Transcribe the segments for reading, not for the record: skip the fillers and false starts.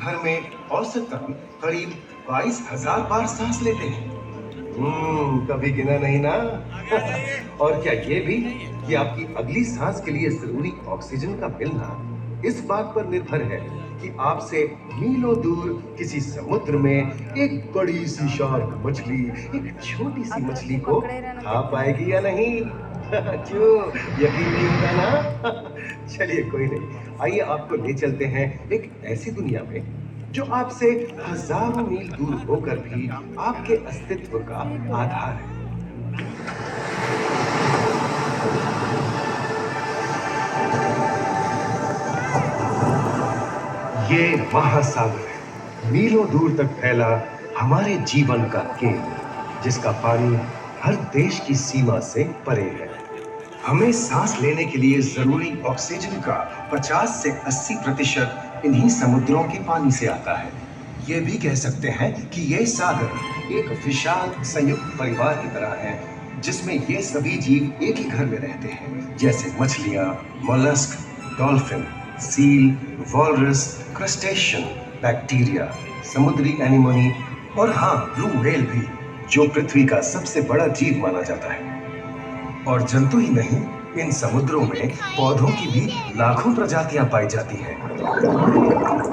भर में औसतन करीब 22,000 बार सांस लेते हैं। कभी गिना नहीं ना। और क्या ये भी कि आपकी अगली सांस के लिए जरूरी ऑक्सीजन का मिलना इस बात पर निर्भर है कि आपसे मीलों दूर किसी समुद्र में एक बड़ी सी शार्क मछली एक छोटी सी आता मछली उसको को पकड़े रहना खा कितने देर। पाएगी या नहीं। क्यों, यकीन नहीं होता ना। चलिए कोई नहीं, आइए आपको ले चलते हैं एक ऐसी दुनिया में जो आपसे हजारों मील दूर होकर भी आपके अस्तित्व का आधार है। ये महासागर है, मीलों दूर तक फैला हमारे जीवन का केंद्र, जिसका पानी हर देश की सीमा से परे है। हमें सांस लेने के लिए जरूरी ऑक्सीजन का 50 से 80% इन्हीं समुद्रों के पानी से आता है। ये भी कह सकते हैं कि ये सागर एक विशाल संयुक्त परिवार की तरह है, जिसमें ये सभी जीव एक ही घर में रहते हैं, जैसे मछलियां, mollusc, dolphin, seal, walrus, crustacean, bacteria, समुद्री एनिमोनी और हाँ, ब्लू व्हेल भी, जो पृथ्वी का सबसे बड़ा जीव माना जाता है। और जंतु ही नहीं, इन समुद्रों में पौधों की भी लाखों प्रजातियां पाई जाती हैं।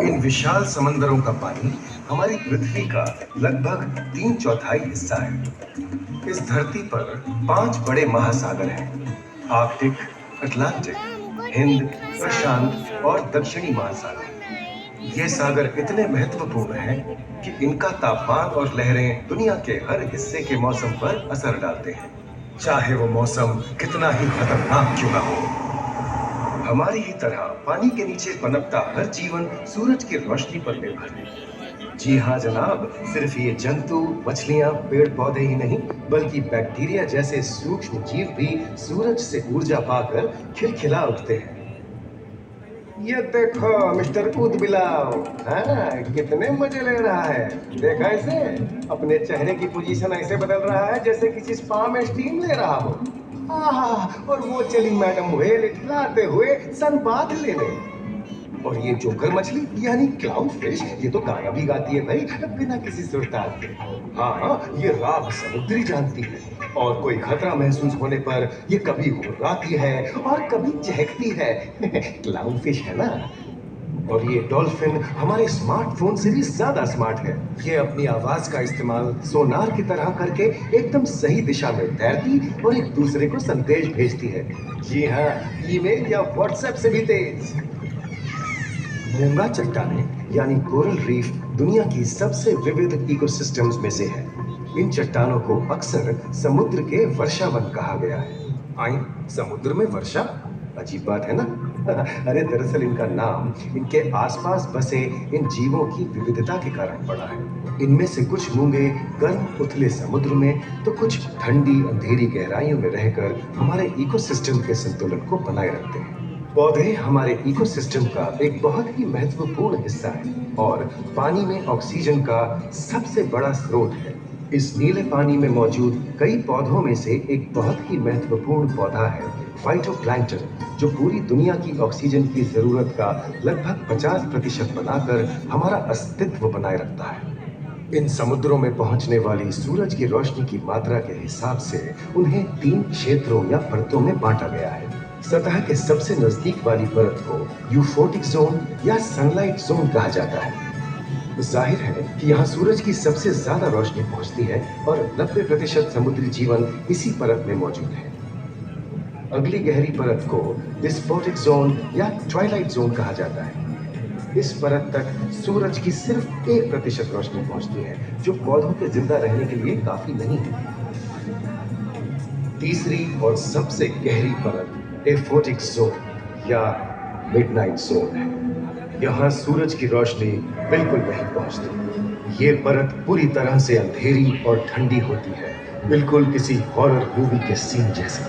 इन विशाल समंदरों का पानी हमारी पृथ्वी का लगभग 3/4 हिस्सा है। इस धरती पर 5 बड़े महासागर हैं: आर्कटिक, अटलांटिक, हिंद, प्रशांत और दक्षिणी महासागर। ये सागर इतने महत्वपूर्ण हैं कि इनका तापमान और लहरें दुनिया के हर हिस्से के मौसम पर असर डालते हैं, चाहे वो मौसम कितना ही खतरनाक क्यों ना हो। हमारी ही तरह पानी के नीचे पनपता हर जीवन सूरज की रोशनी पर निर्भर है। जी हाँ जनाब, सिर्फ ये जंतु, मछलियां, पेड़ पौधे ही नहीं, बल्कि बैक्टीरिया जैसे सूक्ष्म जीव भी सूरज से ऊर्जा पाकर खिलखिला उठते हैं। ये देखो मिस्टर ऊदबिलाव, हाँ, कितने मजे ले रहा है। देखा इसे, अपने चेहरे की पोजीशन ऐसे बदल रहा है जैसे किसी स्पा में स्टीम ले रहा हो। आहा, और वो चली मैडम व्हेल इठलाते हुए सनबाथ लेने। और ये जोकर मछली यानी क्लाउन फिश, ये तो गाना भी गाती है भाई, बिना किसी सुरताल के। हाँ हाँ, ये राग समुद्री जानती है, और कोई खतरा महसूस होने पर ये कभी हुर्राती है और कभी चहकती है। क्लाउन फिश है ना। और ये डॉल्फिन हमारे स्मार्टफोन से भी ज्यादा स्मार्ट है। ये अपनी आवाज का इस्तेमाल सोनार की तरह करके एकदम सही दिशा में तैरती और एक दूसरे को संदेश भेजती है। जी हाँ, ईमेल या व्हाट्सएप से भी तेज। मूंगा चट्टानें यानी कोरल रीफ दुनिया की सबसे विविध इकोसिस्टम्स में से है। इन चट्टानों को अक्सर समुद्र के वर्षावन कहा गया है। आई, समुद्र में वर्षा, अजीब बात है ना। अरे दरअसल इनका नाम इनके आसपास बसे इन जीवों की विविधता के कारण पड़ा है। इनमें से कुछ मूंगे गर्म उथले समुद्र में, तो कुछ ठंडी अंधेरी गहराइयों में रहकर हमारे इकोसिस्टम के संतुलन को बनाए रखते हैं। पौधे हमारे इकोसिस्टम का एक बहुत ही महत्वपूर्ण हिस्सा है और पानी में ऑक्सीजन का सबसे बड़ा स्रोत है। इस नीले पानी में मौजूद कई पौधों में से एक बहुत ही महत्वपूर्ण पौधा है फाइटोप्लैंक्टन, जो पूरी दुनिया की ऑक्सीजन की जरूरत का लगभग 50% बनाकर हमारा अस्तित्व बनाए रखता है। इन समुद्रों में पहुंचने वाली सूरज की रोशनी की मात्रा के हिसाब से उन्हें 3 क्षेत्रों या परतों में बांटा गया है। सतह के सबसे नजदीक वाली परत को यूफोटिक जोन या सनलाइट जोन कहा जाता है। जाहिर है कि यहाँ सूरज की सबसे ज्यादा रोशनी पहुंचती है और 90% समुद्री जीवन इसी परत में मौजूद है। अगली गहरी परत को डिस्पोटिक जोन या ट्वाइलाइट जोन कहा जाता है। इस परत तक सूरज की सिर्फ 1% रोशनी पहुंचती है, जो पौधों के जिंदा रहने के लिए काफी नहीं है। तीसरी और सबसे गहरी परत एफोटिक जोन या मिडनाइट जोन है। यहाँ सूरज की रोशनी बिल्कुल नहीं पहुंचती। ये परत पूरी तरह से अंधेरी और ठंडी होती है, बिल्कुल किसी हॉरर मूवी के सीन जैसी।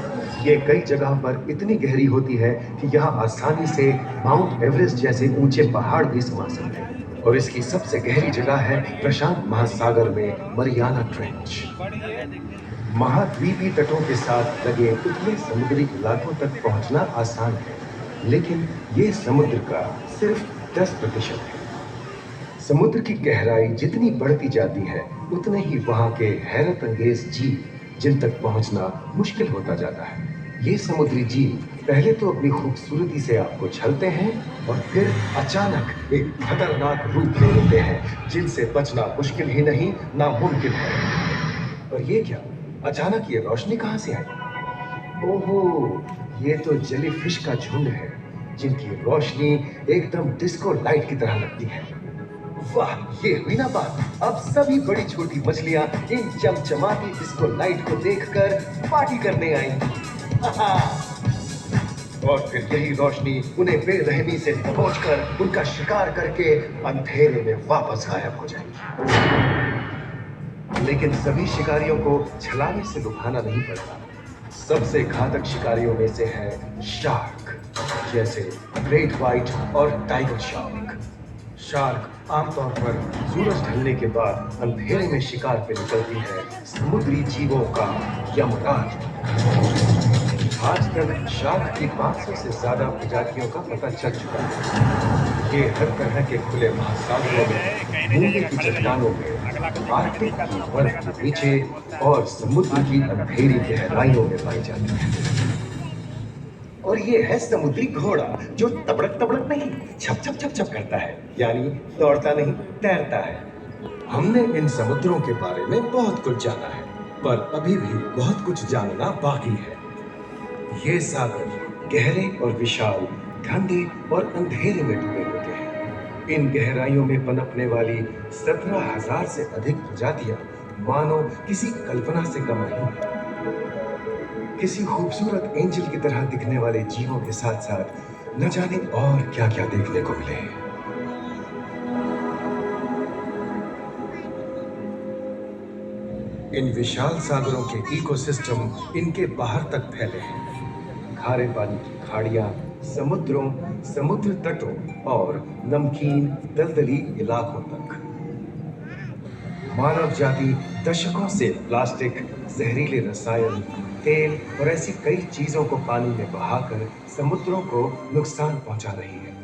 ये कई जगह पर इतनी गहरी होती है कि यहाँ आसानी से माउंट एवरेस्ट जैसे ऊंचे पहाड़ भी समा सकते हैं। और इसकी सबसे गहरी जगह है प्रशांत महासागर में मरियाना ट्रेंच। महाद्वीपीय तटों के साथ लगे उतने समुद्री इलाकों तक पहुंचना आसान है, लेकिन ये समुद्र का सिर्फ 10% है। समुद्र की गहराई जितनी बढ़ती जाती है, उतने ही वहां के हैरत अंगेज जीव जिन तक पहुंचना मुश्किल होता जाता है। ये समुद्री जीव पहले तो अपनी खूबसूरती से आपको छलते हैं और फिर अचानक एक खतरनाक रूप ले लेते हैं जिनसे बचना मुश्किल ही नहीं, नामुमकिन है। और ये क्या? अचानक ये रोशनी कहां से आई? ओहो, ये तो जेलीफिश का झुंड है जिनकी रोशनी एकदम डिस्को लाइट की तरह लगती है। वाह, ये हुई ना बात। अब सभी बड़ी छोटी मछलियां इन चमचमाती डिस्को लाइट को देखकर पार्टी करने आएंगी। और फिर यही रोशनी उन्हें बेरहमी से दबोचकर उनका शिकार करके अंधेरे में वापस गायब हो जाएगी। लेकिन सभी शिकारियों को छलांगे से लुभाना नहीं पड़ता। सबसे घातक शिकारियों में से है शार्क, जैसे ग्रेट व्हाइट और टाइगर शार्क। शार्क आमतौर पर सूरज ढलने के बाद अंधेरे में शिकार पे निकलती है समुद्री जीवों का यमराज। आज तक शार्क की 500 से ज्यादा प्रजातियों का पता चल चुका है। ये हर तरह के खुले महासागरों में, मूंगे की चट्टानों में, आर्कटिक की बर्फ के नीचे और समुद्र की अंधेरी गहराइयों में पाई जाती है। और ये है समुद्री घोड़ा, जो तबड़क तबड़क नहीं, छप छप छप छप करता है, यानी दौड़ता नहीं, तैरता है। हमने इन समुद्रों के बारे में बहुत कुछ जाना है, पर अभी भी बहुत कुछ जानना बाकी है। ये सागर गहरे और विशाल, ठंडे और अंधेरे में डूबे होते हैं। इन गहराइयों में पनपने वाली 17,000 से अधिक प्रजातियां मानो किसी कल्पना से कम नहीं है। किसी खूबसूरत एंजल की तरह दिखने वाले जीवों के साथ साथ न जाने और क्या-क्या देखने को मिले। इन विशाल सागरों के इकोसिस्टम इनके बाहर तक फैले हैं। खारे पानी की खाड़ियां, समुद्रों, समुद्र तटों और नमकीन दलदली इलाकों तक। मानव जाति दशकों से प्लास्टिक, जहरीले रसायन, तेल और ऐसी कई चीजों को पानी में बहाकर समुद्रों को नुकसान पहुंचा रही है।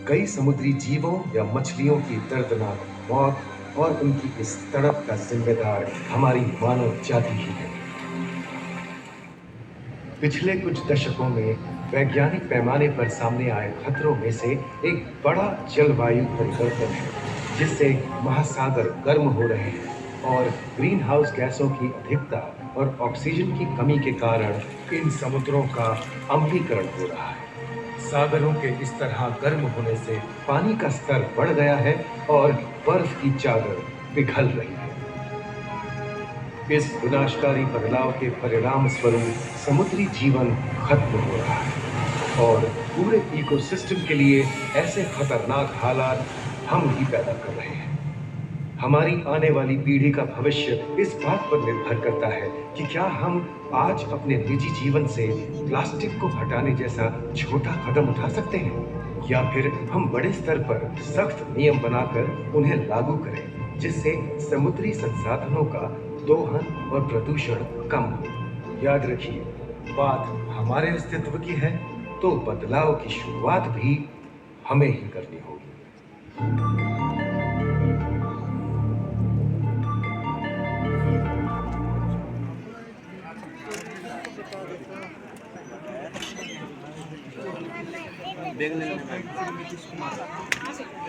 कई समुद्री जीवों या मछलियों की दर्दनाक मौत और उनकी इस तड़प का जिम्मेदार हमारी मानव जाति ही है। पिछले कुछ दशकों में वैज्ञानिक पैमाने पर सामने आए खतरों में से एक बड़ा जलवायु परिवर्तन है, जिससे महासागर गर्म हो रहे हैं और ग्रीन हाउस गैसों की अधिकता और ऑक्सीजन की कमी के कारण इन समुद्रों का अम्लीकरण हो रहा है। सागरों के इस तरह गर्म होने से पानी का स्तर बढ़ गया है और बर्फ की चादर पिघल रही है। इस विनाशकारी बदलाव के परिणाम स्वरूप समुद्री जीवन खत्म हो रहा है और पूरे इकोसिस्टम के लिए ऐसे खतरनाक हालात हम ही पैदा कर रहे हैं। हमारी आने वाली पीढ़ी का भविष्य इस बात पर निर्भर करता है कि क्या हम आज अपने निजी जीवन से प्लास्टिक को हटाने जैसा छोटा कदम उठा सकते हैं, या फिर हम बड़े स्तर पर सख्त नियम बनाकर उन्हें लागू करें, जिससे समुद्री संसाधनों का दोहन और प्रदूषण कम हो। याद रखिए, बात हमारे अस्तित्व की है, तो बदलाव की शुरुआत भी हमें ही करनी होगी। देख लेना।